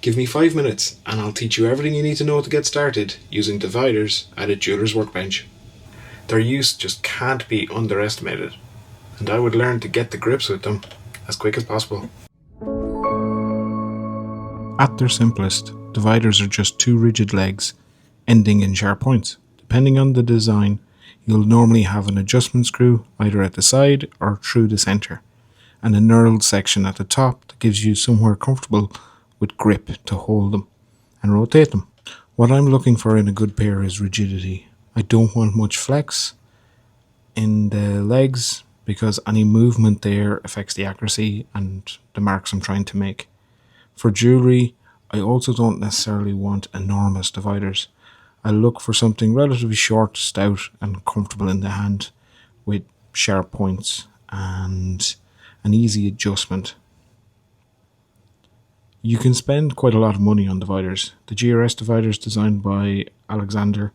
Give me 5 minutes and I'll teach you everything you need to know to get started using dividers at a jeweler's workbench. Their use just can't be underestimated, and I would learn to get to grips with them as quick as possible. At their simplest, dividers are just two rigid legs ending in sharp points. Depending on the design, you'll normally have an adjustment screw either at the side or through the centre, and a knurled section at the top that gives you somewhere comfortable with grip to hold them and rotate them. What I'm looking for in a good pair is rigidity. I don't want much flex in the legs because any movement there affects the accuracy and the marks I'm trying to make. For jewellery, I also don't necessarily want enormous dividers. I look for something relatively short, stout and comfortable in the hand with sharp points and an easy adjustment. You can spend quite a lot of money on dividers. The GRS dividers designed by Alexander,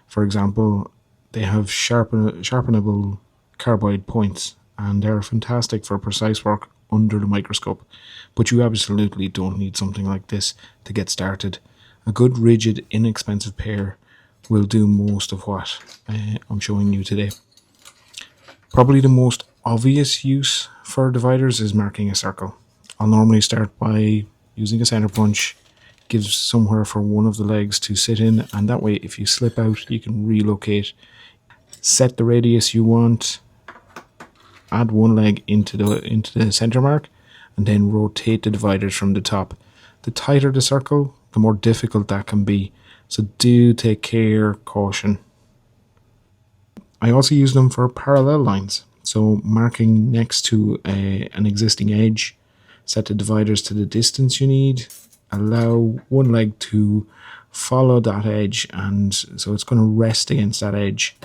for example, they have sharpenable carbide points and they're fantastic for precise work under the microscope. But you absolutely don't need something like this to get started. A good, rigid, inexpensive pair will do most of what I'm showing you today. Probably the most obvious use for dividers is marking a circle. I'll normally start by using a center punch, gives somewhere for one of the legs to sit in, and that way if you slip out you can relocate. Set the radius you want, add one leg into the center mark, and then rotate the dividers from the top. The tighter the circle, the more difficult that can be, so do take care, caution. I also use them for parallel lines, so marking next to an existing edge. Set the dividers to the distance you need. Allow one leg to follow that edge, and so it's going to rest against that edge.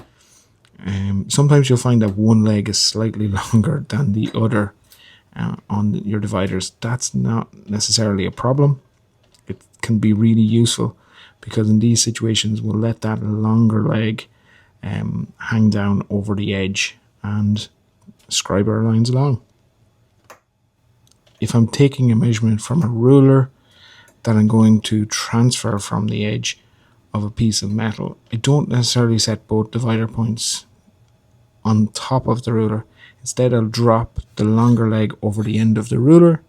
Sometimes you'll find that one leg is slightly longer than the other on your dividers. That's not necessarily a problem. It can be really useful because in these situations we'll let that longer leg hang down over the edge and scribe our lines along. If I'm taking a measurement from a ruler that I'm going to transfer from the edge of a piece of metal, I don't necessarily set both divider points on top of the ruler. Instead, I'll drop the longer leg over the end of the ruler,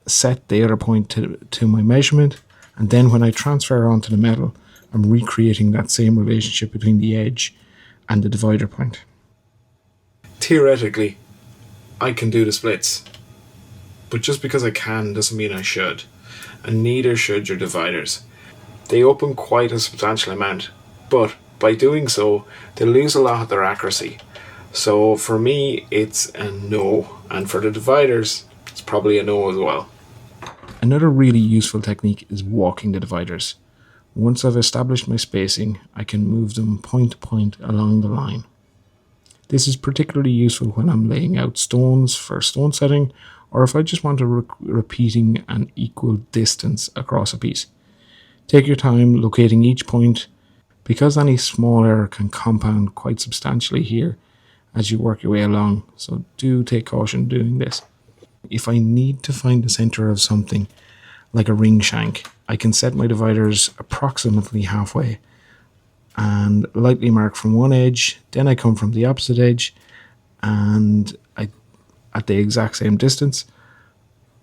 set the other point to my measurement, and then when I transfer onto the metal, I'm recreating that same relationship between the edge and the divider point. Theoretically, I can do the splits, but just because I can doesn't mean I should, and neither should your dividers. They open quite a substantial amount, but by doing so, they lose a lot of their accuracy. So for me, it's a no, and for the dividers, it's probably a no as well. Another really useful technique is walking the dividers. Once I've established my spacing, I can move them point to point along the line. This is particularly useful when I'm laying out stones for stone setting, or if I just want to repeating an equal distance across a piece. Take your time locating each point, because any small error can compound quite substantially here as you work your way along, so do take caution doing this. If I need to find the center of something, like a ring shank, I can set my dividers approximately halfway and lightly mark from one edge, then I come from the opposite edge, and at the exact same distance,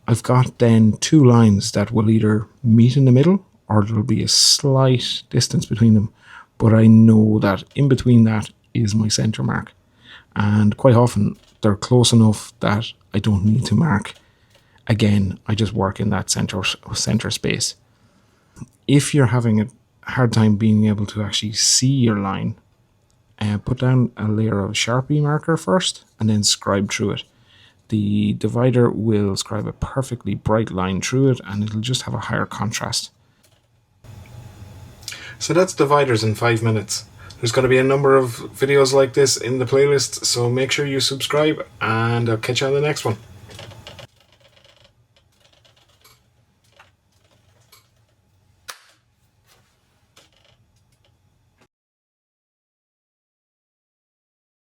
I've got then two lines that will either meet in the middle or there'll be a slight distance between them, but I know that in between that is my center mark, and quite often they're close enough that I don't need to mark again. I just work in that center space. If you're having a hard time being able to actually see your line, put down a layer of Sharpie marker first and then scribe through it. The divider will scribe a perfectly bright line through it and it'll just have a higher contrast. So that's dividers in 5 minutes. There's going to be a number of videos like this in the playlist, so make sure you subscribe and I'll catch you on the next one.